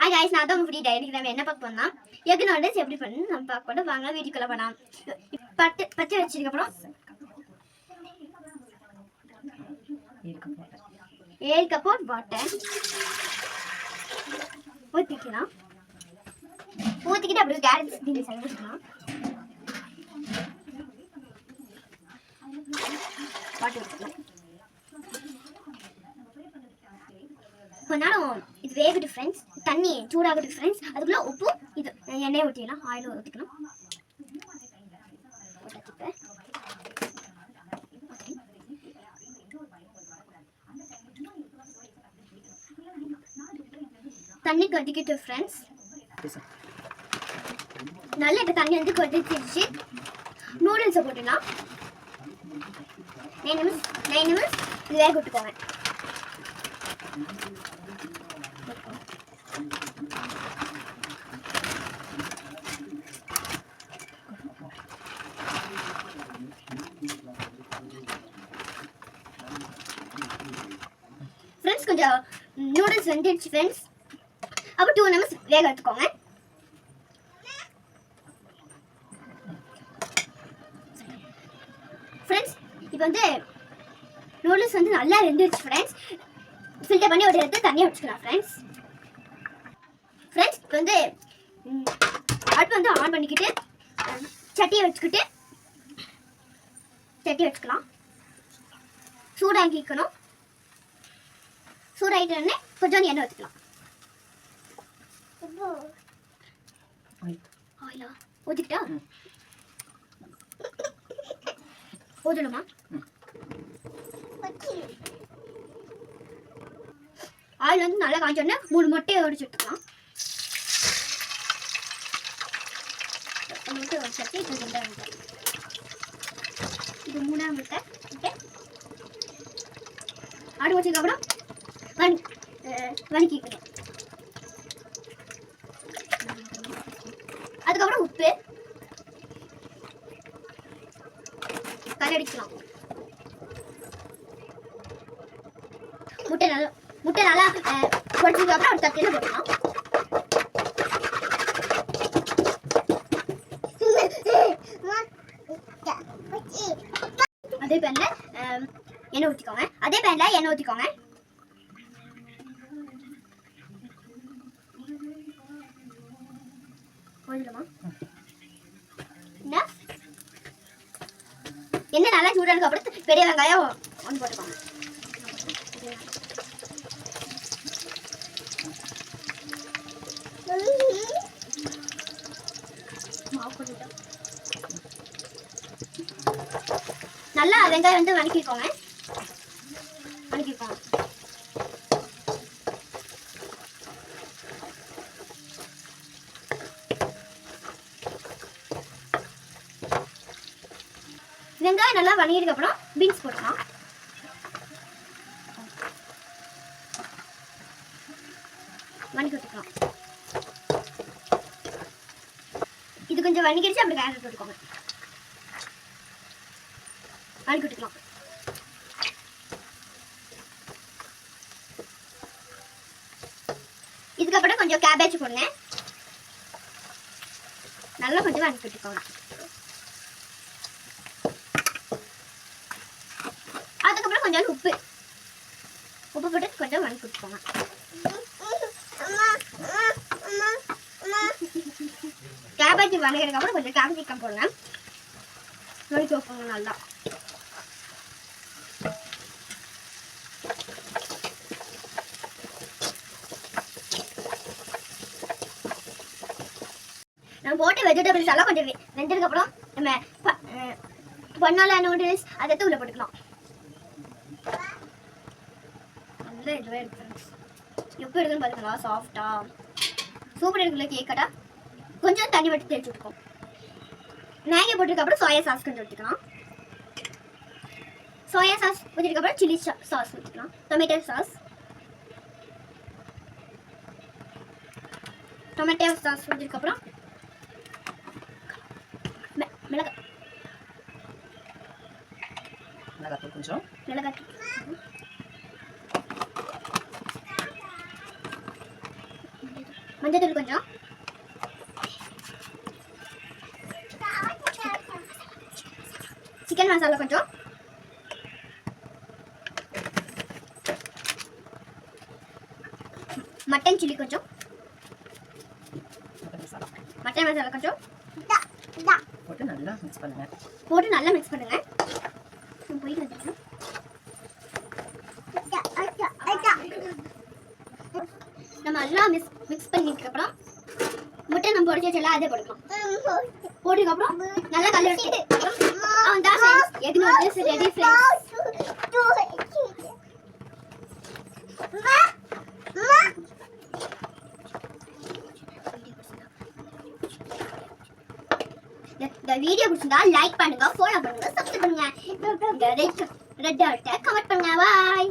Hi guys நான் தான் free diary நம்ம என்ன பார்க்க போறோம்னா எக் நூடுல்ஸ் எப்படி பண்ணனும் நம்ம பார்க்க போறோம் வாங்க வீடியோக்குள்ள போலாம் பச்சை வச்சதுக்கு அப்புறம் ஏழு கப் வாட்டர் ஊத்திக்கலாம் ஊத்திக்கிட்டு அப்படியே கேரட் தீனி சமைக்கலாம் வாட்டர் ஊத்திக்கலாம் கொஞ்சம் இது வேகட்டும் ஃப்ரெண்ட்ஸ் தண்ணி சூடாகட்டும் ஃப்ரெண்ட்ஸ் அதுக்குள்ள உப்பு இது எண்ணெய் ஊற்றிக்கலாம் ஆயில் ஊற்றிக்கலாம் தண்ணி கொதிக்கிட்டு ஃப்ரெண்ட்ஸ் நல்லா இப்போ தண்ணி வந்து கொதிச்சிருச்சு நூடுல்ஸை போட்டுக்கலாம் 9 நிமிஷம் இது வேக விட்டுக்கோங்க ஃப்ரெண்ட்ஸ் கொஞ்சம் நூடுல்ஸ் வந்துடுச்சு ஃப்ரெண்ட்ஸ் அப்போ 2 நிமிஷம் வேக எடுத்துக்கோங்க ஃப்ரெண்ட்ஸ் இப்போ வந்து நூடுல்ஸ் வந்து நல்லா வெந்துடுச்சு ஃப்ரெண்ட்ஸ் ஃபில்டர் பண்ணி ஒரு இடத்துல தண்ணியை வச்சுக்கலாம் ஃப்ரெண்ட்ஸ் இப்போ வந்து அடுப்பு வந்து ஆன் பண்ணிக்கிட்டு சட்டியை வச்சுக்கலாம் சூடாக்கிக்கணும் சூடாகிட்டோடனே கொஞ்சம் எண்ணெய் ஊற்றிக்கலாம் ஆயிலா ஊற்றிக்கிட்டா ஊற்றணுமா ஆயில் வந்து நல்லா காய்ச்சோடனே 3 முட்டையை உடைச்சு எடுத்துக்கலாம் முட்டை உடைச்சாச்சு இது 2 முட்டை இது 3 முட்டை ஆடு வச்சதுக்கப்புறம் வதக்கிக்கணும் அதுக்கப்புறம் உப்பு கலடிக்கலாம் முட்டை நல்லா பொடிச்சதுக்கு அப்புறம் ஒரு தட்டில போடலாம் அதே பேன்ல எண்ணெய் ஊற்றிக்கோங்க எண்ணெய் நல்லா சூடானதுக்கு அப்புறம் பெரிய வெங்காயம் ஒன்று போட்டுக்கோங்க நல்லா வெங்காயம் வந்து வதக்கிக்கோங்க வெங்காயம் நல்லா வதங்கினதுக்கு அப்புறம் பீன்ஸ் போட்டுக்கலாம் வதக்கி விட்டுக்கலாம் இது கொஞ்சம் வதங்கிடுச்சு அப்படி கேரட் போட்டுக்கோங்க வதக்கி விட்டுக்கலாம் இதுக்கப்புறம் கொஞ்சம் கேபேஜ் போடுங்க நல்லா கொஞ்சம் வதக்கி விட்டுக்கோங்க அதுக்கப்புறம் கொஞ்சம் உப்பு போட்டு கொஞ்சம் வதக்கி விட்டுக்கோங்க கேபேஜ் வதக்கிறதுக்கு அப்புறம் கொஞ்சம் கேப்சிகம் போடுங்க வதக்கி வைப்போங்க நல்லா நம்ம போட்ட வெஜிடபிள்ஸ் எல்லாம் கொஞ்சம் வெந்ததுக்கு அப்புறம் நம்ம பொன்னால நூடுல்ஸ் அதை எடுத்து உள்ள போட்டுக்கலாம் நல்லா இதுவே இருக்கு எப்படி இருக்குன்னு பாருங்களா சாஃப்டா சூப்பர் இருக்குல்ல கேக்கடா கொஞ்சம் தண்ணி விட்டு தேய்ச்சி விட்டுக்கோம் மேகி போட்டதுக்கு அப்புறம் சோயா சாஸ் கொஞ்சம் ஊற்றிக்கலாம் சோயா சாஸ் ஊற்றிட்டு அப்புறம் சில்லி சாஸ் ஊற்றிக்கலாம் டொமேட்டோ சாஸ் ஊற்றிட்டு அப்புறம் மிளகாத்தூள் கொஞ்சம் மஞ்சள் கொஞ்சம், சிக்கன் மசாலா கொஞ்சம், மட்டன் சில்லி கொஞ்சம், மட்டன் மசாலா கொஞ்சம் போட்டு நல்லா மிக்ஸ் பண்ணுங்க. போயிட்டு வந்துடுறேன். நம்ம எல்லாம் மிக்ஸ் பண்ணிட்டு அப்புறம் முட்டை நம்ம உடைச்சு வச்சல அதே போட்டுக்கலாம். போட்டதுக்கு அப்புறம் நல்லா கலந்து எக் நூடுல்ஸ் ரெடி ஃப்ரெண்ட்ஸ். இந்த வீடியோ பிடிச்சிருந்தா லைக் பண்ணுங்க, ஃபாலோ பண்ணுங்க, சப்ஸ்கிரைப் பண்ணுங்க, ரெட் கமெண்ட் பண்ணுங்க. பாய்.